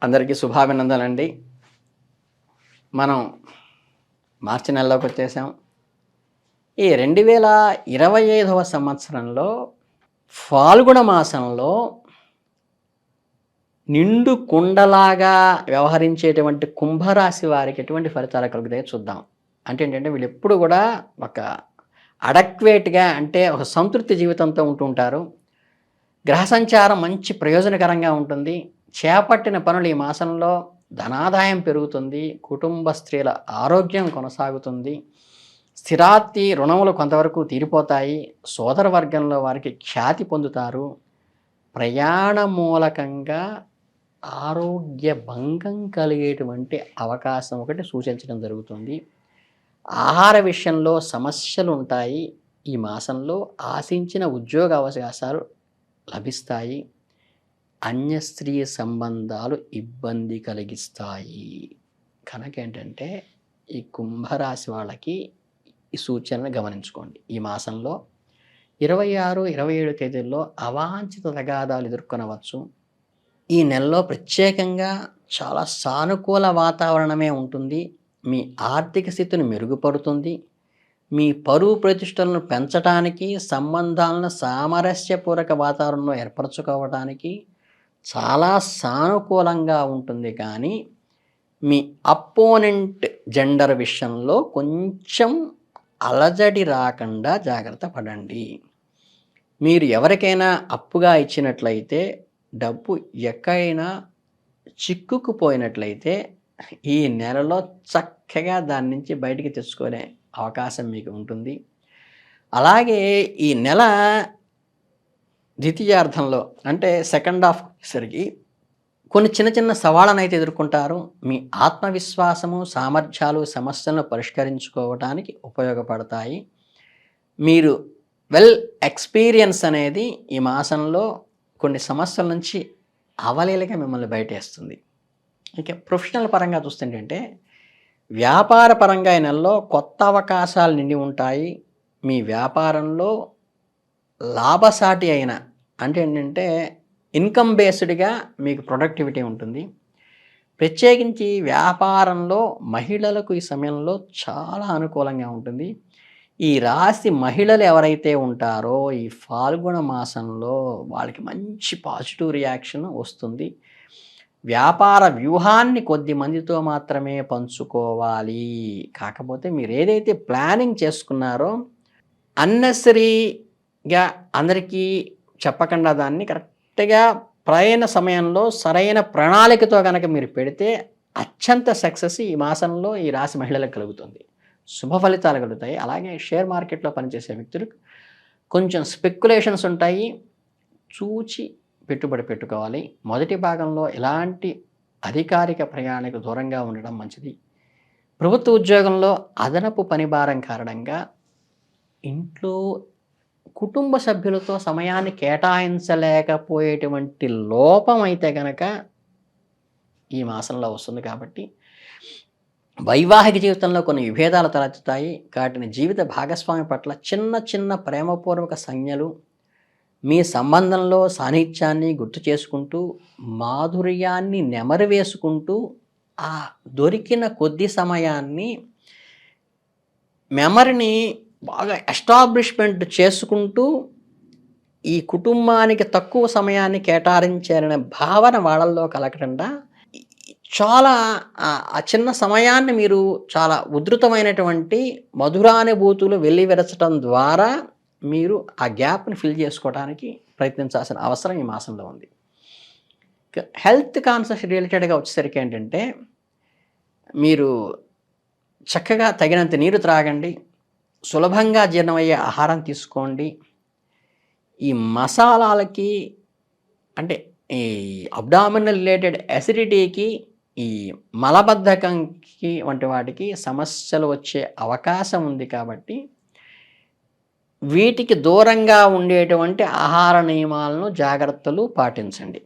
అందరికీ శుభాభినందనండి. మనం మార్చి నెలలోకి వచ్చేసాం. ఈ 2025వ సంవత్సరంలో ఫాల్గుణ మాసంలో నిండు కుండలాగా వ్యవహరించేటువంటి కుంభరాశి వారికి ఎటువంటి ఫలితాలు కలుగుతాయో చూద్దాం. అంటే ఏంటంటే వీళ్ళెప్పుడు కూడా ఒక అడక్వేట్‌గా అంటే ఒక సంతృప్తి జీవితంతో ఉంటుంటారు. గ్రహ సంచారం మంచి ప్రయోజనకరంగా ఉంటుంది. చేపట్టిన పనులు ఈ మాసంలో ధనాదాయం పెరుగుతుంది. కుటుంబ స్త్రీల ఆరోగ్యం కొనసాగుతుంది. స్థిరాస్తి రుణములు కొంతవరకు తీరిపోతాయి. సోదర వర్గంలో వారికి ఖ్యాతి పొందుతారు. ప్రయాణ మూలకంగా ఆరోగ్య భంగం కలిగేటువంటి అవకాశం ఒకటి సూచించడం జరుగుతుంది. ఆహార విషయంలో సమస్యలు ఉంటాయి. ఈ మాసంలో ఆశించిన ఉద్యోగ అవకాశాలు లభిస్తాయి. అన్య స్త్రీ సంబంధాలు ఇబ్బంది కలిగిస్తాయి. కనుక ఏంటంటే ఈ కుంభరాశి వాళ్ళకి ఈ సూచనను గమనించుకోండి. ఈ మాసంలో 26, 27 తేదీల్లో అవాంఛిత తగాదాలు ఎదుర్కొనవచ్చు. ఈ నెలలో ప్రత్యేకంగా చాలా సానుకూల వాతావరణమే ఉంటుంది. మీ ఆర్థిక స్థితిని మెరుగుపడుతుంది. మీ పరువు ప్రతిష్టలను పెంచడానికి, సంబంధాలను సామరస్యపూర్వక వాతావరణంలో ఏర్పరచుకోవడానికి చాలా సానుకూలంగా ఉంటుంది. కానీ మీ అపోనెంట్ జెండర్ విషయంలో కొంచెం అలజడి రాకుండా జాగ్రత్త పడండి. మీరు ఎవరికైనా అప్పుగా ఇచ్చినట్లయితే డబ్బు ఎక్కడైనా చిక్కుకుపోయినట్లయితే ఈ నెలలో చక్కగా దాని నుంచి బయటికి తెచ్చుకునే అవకాశం మీకు ఉంటుంది. అలాగే ఈ నెల ద్వితీయార్థంలో అంటే సెకండ్ హాఫ్ వచ్చేసరికి కొన్ని చిన్న చిన్న సవాళ్ళను అయితే ఎదుర్కొంటారు. మీ ఆత్మవిశ్వాసము, సామర్థ్యాలు సమస్యలను పరిష్కరించుకోవడానికి ఉపయోగపడతాయి. మీరు వెల్ ఎక్స్పీరియన్స్ అనేది ఈ మాసంలో కొన్ని సమస్యల నుంచి అవలీలగా మిమ్మల్ని బయటేస్తుంది. ఇక ప్రొఫెషనల్ పరంగా చూస్తుంటే వ్యాపార పరంగా ఈ నెలలో కొత్త అవకాశాలు నిండి ఉంటాయి. మీ వ్యాపారంలో లాభసాటి అయిన అంటే ఏంటంటే ఇన్కమ్ బేస్డ్గా మీకు ప్రొడక్టివిటీ ఉంటుంది. ప్రత్యేకించి వ్యాపారంలో మహిళలకు ఈ సమయంలో చాలా అనుకూలంగా ఉంటుంది. ఈ రాశి మహిళలు ఎవరైతే ఉంటారో ఈ ఫాల్గుణ మాసంలో వాళ్ళకి మంచి పాజిటివ్ రియాక్షన్ వస్తుంది. వ్యాపార వ్యూహాన్ని కొద్ది మందితో మాత్రమే పంచుకోవాలి. కాకపోతే మీరు ఏదైతే ప్లానింగ్ చేసుకున్నారో అన్నెసరీగా అందరికీ చెప్పకుండా దాన్ని కరెక్ట్గా ప్రయాణ సమయంలో సరైన ప్రణాళికతో కనుక మీరు పెడితే అత్యంత సక్సెస్ ఈ మాసంలో ఈ రాశి మహిళలకు కలుగుతుంది. శుభ ఫలితాలు కలుగుతాయి. అలాగే షేర్ మార్కెట్లో పనిచేసే వ్యక్తులకు కొంచెం స్పెక్యులేషన్స్ ఉంటాయి. చూచి పెట్టుబడి పెట్టుకోవాలి. మొదటి భాగంలో ఎలాంటి అధికారిక ప్రయాణకు దూరంగా ఉండడం మంచిది. ప్రభుత్వ ఉద్యోగంలో అదనపు పని భారం కారణంగా ఇంట్లో కుటుంబ సభ్యులతో సమయాన్ని కేటాయించలేకపోయేటువంటి లోపం అయితే కనుక ఈ మాసంలో వస్తుంది. కాబట్టి వైవాహిక జీవితంలో కొన్ని విభేదాలు తలెత్తుతాయి. వాటిని జీవిత భాగస్వామి పట్ల చిన్న చిన్న ప్రేమపూర్వక సంజ్ఞలు, మీ సంబంధంలో సాన్నిధ్యాన్ని గుర్తు చేసుకుంటూ మాధుర్యాన్ని నెమరు వేసుకుంటూ ఆ దొరికిన కొద్ది సమయాన్ని మెమరీని బాగా ఎస్టాబ్లిష్మెంట్ చేసుకుంటూ ఈ కుటుంబానికి తక్కువ సమయాన్ని కేటాయించారనే భావన వాళ్ళల్లో కలగకుండా చాలా ఆ చిన్న సమయాన్ని మీరు చాలా ఉధృతమైనటువంటి మధురానుభూతులు వెల్లివిరచడం ద్వారా మీరు ఆ గ్యాప్ని ఫిల్ చేసుకోవడానికి ప్రయత్నించాల్సిన అవసరం ఈ మాసంలో ఉంది. హెల్త్ కాన్షియస్ రిలేటెడ్గా వచ్చేసరికి ఏంటంటే మీరు చక్కగా తగినంత నీరు త్రాగండి. సులభంగా జీర్ణమయ్యే ఆహారం తీసుకోండి. ఈ మసాలాలకి అంటే ఈ అబ్డామినల్ రిలేటెడ్ అసిడిటీకి, ఈ మలబద్ధకంకి వంటి వాటికి సమస్యలు వచ్చే అవకాశం ఉంది. కాబట్టి వీటికి దూరంగా ఉండేటువంటి ఆహార నియమాలను జాగ్రత్తలు పాటించండి.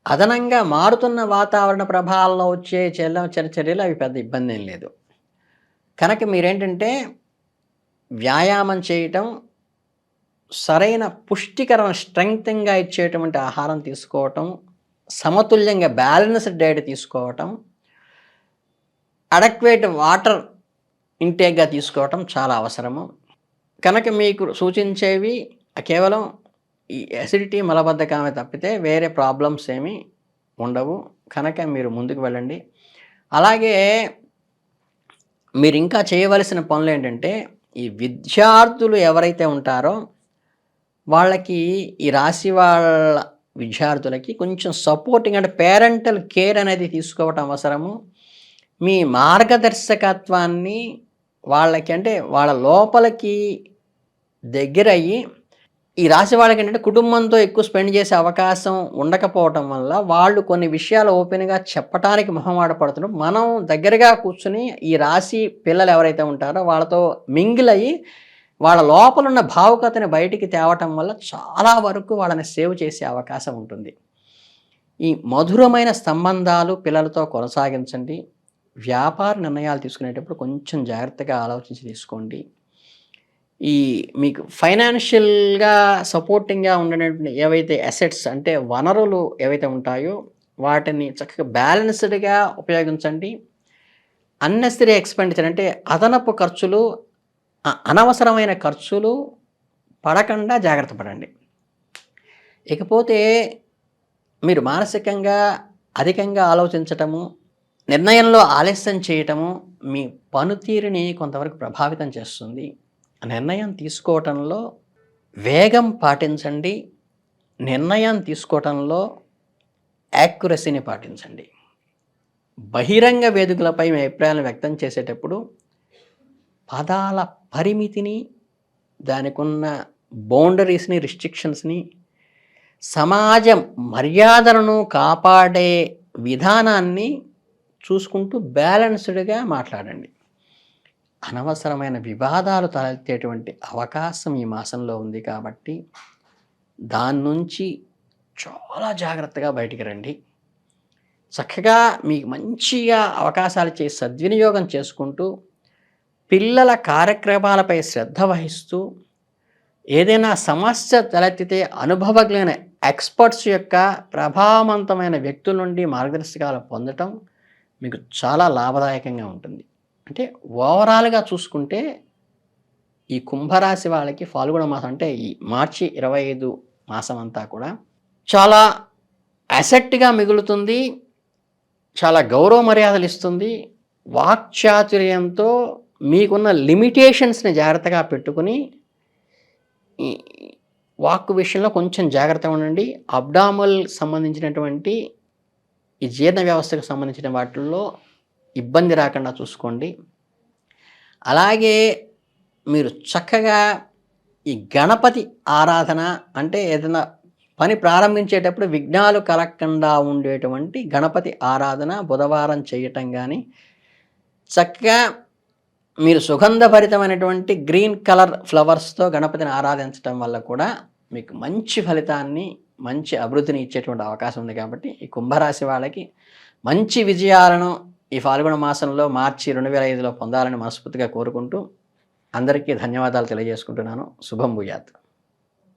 అదనంగా మారుతున్న వాతావరణ ప్రభావాల్లో వచ్చే చర్యలు అవి పెద్ద ఇబ్బంది ఏం లేదు. కనుక మీరేంటంటే వ్యాయామం చేయటం, సరైన పుష్టికరమైన స్ట్రెంగ్తింగ్గా ఇచ్చేటువంటి ఆహారం తీసుకోవటం, సమతుల్యంగా బ్యాలెన్స్డ్ డైట్ తీసుకోవటం, అడక్వేట్ వాటర్ ఇంటేక్‌గా తీసుకోవటం చాలా అవసరము. కనుక మీకు సూచించేవి కేవలం ఈ అసిడిటీ, మలబద్ధకమే తప్పితే వేరే ప్రాబ్లమ్స్ ఏమీ ఉండవు. కనుక మీరు ముందుకు వెళ్ళండి. అలాగే మీరింకా చేయవలసిన పనులేంటంటే, ఈ విద్యార్థులు ఎవరైతే ఉంటారో వాళ్ళకి ఈ రాశి వాళ్ళ విద్యార్థులకి కొంచెం సపోర్టింగ్ అంటే పేరెంటల్ కేర్ అనేది తీసుకోవటం అవసరము. మీ మార్గదర్శకత్వాన్ని వాళ్ళకి అంటే వాళ్ళ లోపలికి దగ్గరయ్యి ఈ రాశి వాళ్ళకేంటంటే కుటుంబంతో ఎక్కువ స్పెండ్ చేసే అవకాశం ఉండకపోవటం వల్ల వాళ్ళు కొన్ని విషయాలు ఓపెన్‌గా చెప్పటానికి మొహమాట పడుతున్నారు. మనం దగ్గరగా కూర్చొని ఈ రాశి పిల్లలు ఎవరైతే ఉంటారో వాళ్ళతో మింగిల్ అయ్యి వాళ్ళ లోపలున్న భావుకతని బయటికి తేవటం వల్ల చాలా వరకు వాళ్ళని సేవ్ చేసే అవకాశం ఉంటుంది. ఈ మధురమైన సంబంధాలు పిల్లలతో కొనసాగించండి. వ్యాపార నిర్ణయాలు తీసుకునేటప్పుడు కొంచెం జాగ్రత్తగా ఆలోచించి తీసుకోండి. ఈ మీకు ఫైనాన్షియల్‌గా సపోర్టింగ్‌గా ఉండేటువంటి ఏవైతే అసెట్స్ అంటే వనరులు ఏవైతే ఉంటాయో వాటిని చక్కగా బ్యాలెన్స్‌డ్‌గా ఉపయోగించండి. అన్నెసెసరీ ఎక్స్‌పెండిచర్ అంటే అదనపు ఖర్చులు, అనవసరమైన ఖర్చులు పడకుండా జాగ్రత్త పడండి. ఇకపోతే మీరు మానసికంగా అధికంగా ఆలోచించటము, నిర్ణయంలో ఆలస్యం చేయటము మీ పనితీరుని కొంతవరకు ప్రభావితం చేస్తుంది. నిర్ణయం తీసుకోవటంలో వేగం పాటించండి. నిర్ణయం తీసుకోవటంలో యాక్యురసీని పాటించండి. బహిరంగ వేదికలపై మీ అభిప్రాయాలను వ్యక్తం చేసేటప్పుడు పదాల పరిమితిని, దానికున్న బౌండరీస్‌ని, రిస్ట్రిక్షన్స్‌ని, సమాజ మర్యాదలను కాపాడే విధానాన్ని చూసుకుంటూ బ్యాలెన్స్‌డ్‌గా మాట్లాడండి. అనవసరమైన వివాదాలు తలెత్తేటువంటి అవకాశం ఈ మాసంలో ఉంది కాబట్టి దాని నుంచి చాలా జాగ్రత్తగా బయటికి రండి. చక్కగా మీకు మంచిగా అవకాశాలు ఇచ్చే సద్వినియోగం చేసుకుంటూ పిల్లల కార్యక్రమాలపై శ్రద్ధ వహిస్తూ ఏదైనా సమస్య తలెత్తితే అనుభవజ్ఞులైన ఎక్స్పర్ట్స్ యొక్క ప్రభావవంతమైన వ్యక్తుల నుండి మార్గదర్శకాలు పొందటం మీకు చాలా లాభదాయకంగా ఉంటుంది. అంటే ఓవరాల్‌గా చూసుకుంటే ఈ కుంభరాశి వాళ్ళకి ఫాల్గుణ మాసం అంటే ఈ మార్చి 25 మాసం అంతా కూడా చాలా అసెట్‌గా మిగులుతుంది. చాలా గౌరవ మర్యాదలు ఇస్తుంది. వాక్చాతుర్యంతో మీకున్న లిమిటేషన్స్‌ని జాగ్రత్తగా పెట్టుకొని ఈ వాక్కు విషయంలో కొంచెం జాగ్రత్తగా ఉండండి. అబ్డామినల్ సంబంధించినటువంటి ఈ జీర్ణ వ్యవస్థకు సంబంధించిన వాటిల్లో ఇబ్బంది రాకుండా చూసుకోండి. అలాగే మీరు చక్కగా ఈ గణపతి ఆరాధన అంటే ఏదైనా పని ప్రారంభించేటప్పుడు విఘ్నాలు కలగకుండా ఉండేటువంటి గణపతి ఆరాధన బుధవారం చేయటం కానీ, చక్కగా మీరు సుగంధభరితమైనటువంటి గ్రీన్ కలర్ ఫ్లవర్స్‌తో గణపతిని ఆరాధించటం వల్ల కూడా మీకు మంచి ఫలితాన్ని, మంచి అభివృద్ధిని ఇచ్చేటువంటి అవకాశం ఉంది కాబట్టి ఈ కుంభరాశి వాళ్ళకి మంచి విజయాలను ఈ ఫాల్గుణ మాసంలో మార్చి 2005లో పొందాలని మనస్ఫూర్తిగా కోరుకుంటూ అందరికీ ధన్యవాదాలు తెలియజేసుకుంటున్నాను. శుభం భూయాత్.